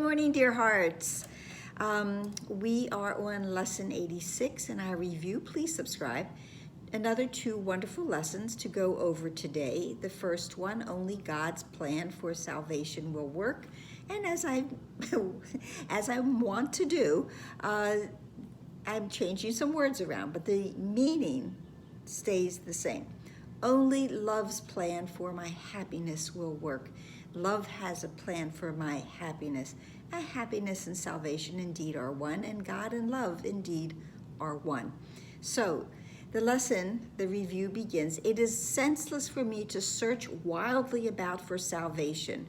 morning, dear hearts. We are on lesson 86 in our review. Please subscribe. Another two wonderful lessons to go over today. The first one, only God's plan for salvation will work. And as I want to do, I'm changing some words around, but the meaning stays the same. Only love's plan for my happiness will work. Love has a plan for my happiness. Happiness and salvation indeed are one, and God and love indeed are one. So the lesson, the review begins. It is senseless for me to search wildly about for salvation.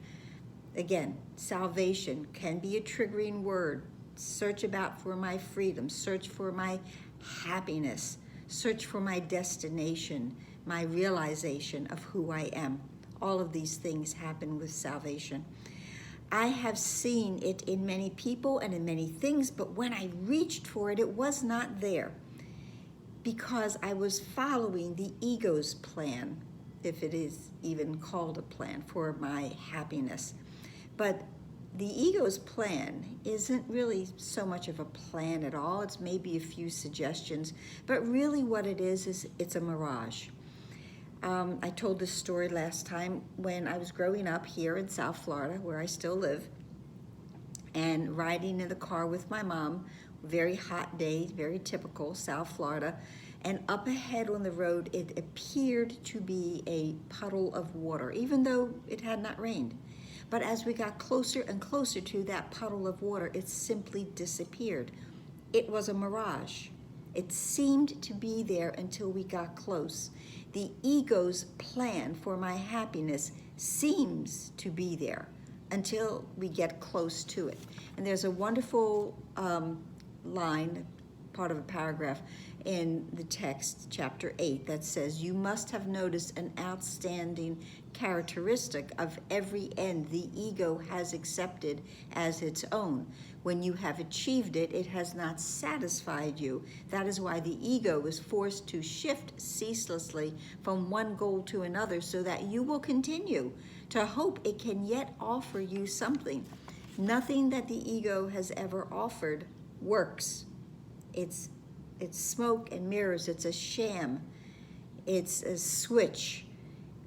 Again, salvation can be a triggering word. Search about for my freedom, search for my happiness, search for my destination, my realization of who I am. All of these things happen with salvation. I have seen it in many people and in many things, but when I reached for it, it was not there because I was following the ego's plan, if it is even called a plan, for my happiness. But the ego's plan isn't really so much of a plan at all. It's maybe a few suggestions, but really what it is it's a mirage. I told this story last time when I was growing up here in South Florida, where I still live, and riding in the car with my mom, very hot day, very typical South Florida, and up ahead on the road, it appeared to be a puddle of water, even though it had not rained. But as we got closer and closer to that puddle of water, it simply disappeared. It was a mirage. It seemed to be there until we got close. The ego's plan for my happiness seems to be there until we get close to it. And there's a wonderful line, part of a paragraph in the text, chapter 8, that says, you must have noticed an outstanding characteristic of every end the ego has accepted as its own. When you have achieved it, it has not satisfied you. That is why the ego is forced to shift ceaselessly from one goal to another so that you will continue to hope it can yet offer you something. Nothing that the ego has ever offered works. It's smoke and mirrors. It's a sham. It's a switch.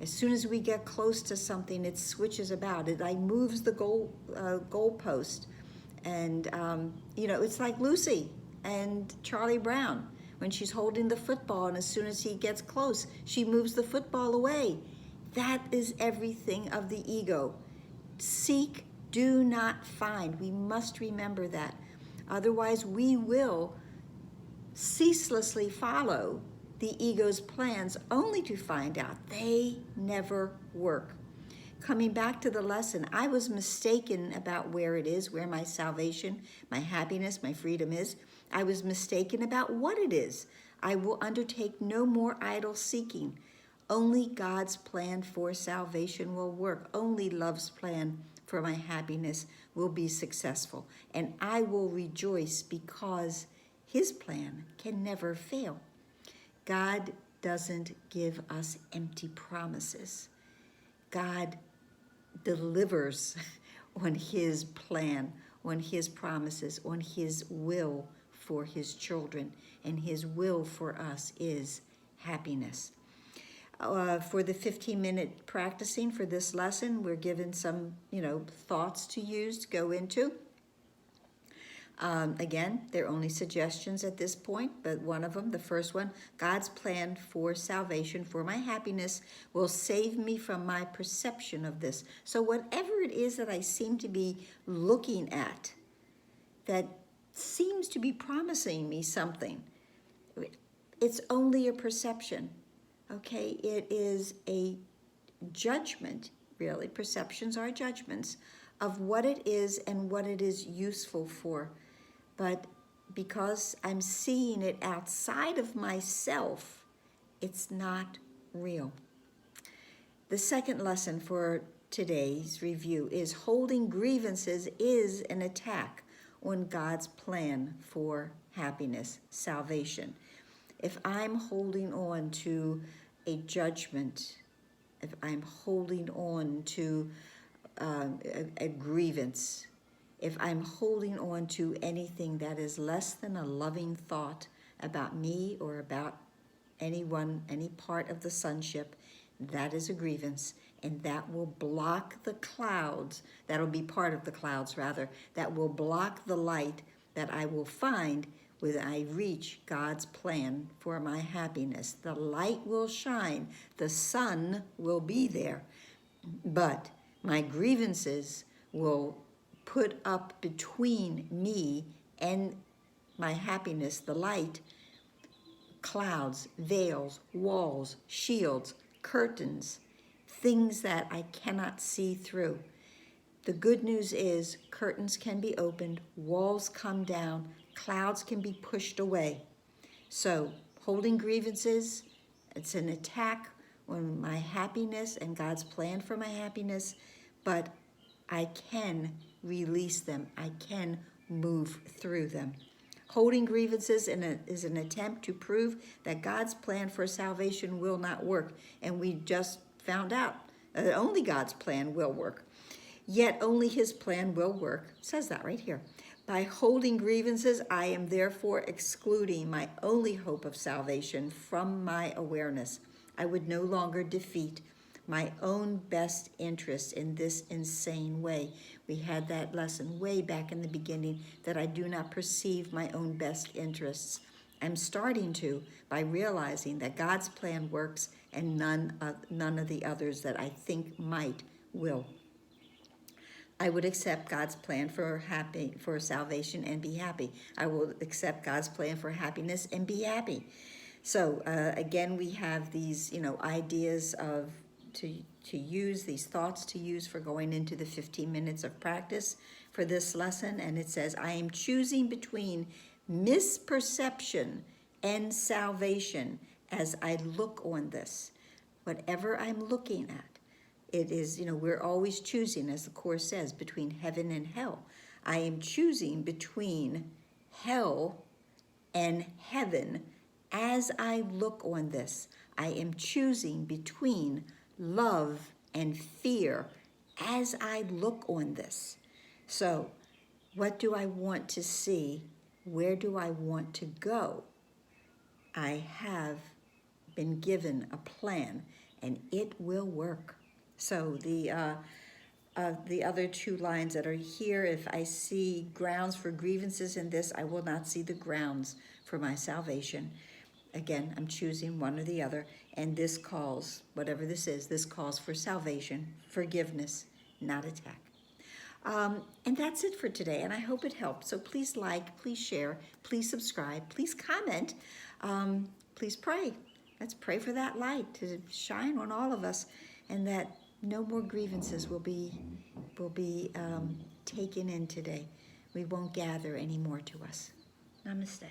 As soon as we get close to something, it switches about. It like moves the goalpost. And, it's like Lucy and Charlie Brown when she's holding the football, and as soon as he gets close, she moves the football away. That is everything of the ego. Seek, do not find. We must remember that. Otherwise, we will ceaselessly follow the ego's plans only to find out they never work. Coming back to the lesson, I was mistaken about where it is, where my salvation, my happiness, my freedom is. I was mistaken about what it is. I will undertake no more idle seeking. Only God's plan for salvation will work. Only love's plan for my happiness will be successful. And I will rejoice because his plan can never fail. God doesn't give us empty promises. God delivers on his plan, on his promises, on his will for his children, and his will for us is happiness. For the 15-minute practicing for this lesson, we're given some, thoughts to use to go into. Again, they're only suggestions at this point, but one of them, the first one, God's plan for salvation, for my happiness, will save me from my perception of this. So whatever it is that I seem to be looking at that seems to be promising me something, it's only a perception, okay? It is a judgment, really. Perceptions are judgments of what it is and what it is useful for. But because I'm seeing it outside of myself, it's not real. The second lesson for today's review is holding grievances is an attack on God's plan for happiness, salvation. If I'm holding on to a judgment, if I'm holding on to a grievance, if I'm holding on to anything that is less than a loving thought about me or about anyone, any part of the sonship, that is a grievance, and that will block the clouds. That'll be part of the clouds, rather, that will block the light that I will find when I reach God's plan for my happiness. The light will shine, the sun will be there, but my grievances will put up between me and my happiness, the light, clouds, veils, walls, shields, curtains, things that I cannot see through. The good news is curtains can be opened, walls come down, clouds can be pushed away. So holding grievances, it's an attack on my happiness and God's plan for my happiness, but I can release them. I can move through them. Holding grievances is an attempt to prove that God's plan for salvation will not work. And we just found out that only God's plan will work. Yet only his plan will work. It says that right here. By holding grievances, I am therefore excluding my only hope of salvation from my awareness. I would no longer defeat my own best interest in this insane way. We had that lesson way back in the beginning, that I do not perceive my own best interests. I'm starting to by realizing that God's plan works and none of the others that I think might will. I would accept God's plan for salvation and be happy. I will accept God's plan for happiness and be happy. So again, we have these, ideas of to use, these thoughts to use for going into the 15 minutes of practice for this lesson. And it says, I am choosing between misperception and salvation as I look on this. Whatever I'm looking at, it is, we're always choosing, as the Course says, between heaven and hell. I am choosing between hell and heaven as I look on this. I am choosing between love and fear as I look on this. So, what do I want to see? Where do I want to go? I have been given a plan, and it will work. So the other two lines that are here, if I see grounds for grievances in this, I will not see the grounds for my salvation. Again, I'm choosing one or the other, and this calls, whatever this is, this calls for salvation, forgiveness, not attack. And that's it for today, and I hope it helped. So please like, please share, please subscribe, please comment, please pray. Let's pray for that light to shine on all of us, and that no more grievances will be taken in today. We won't gather anymore to us. Namaste.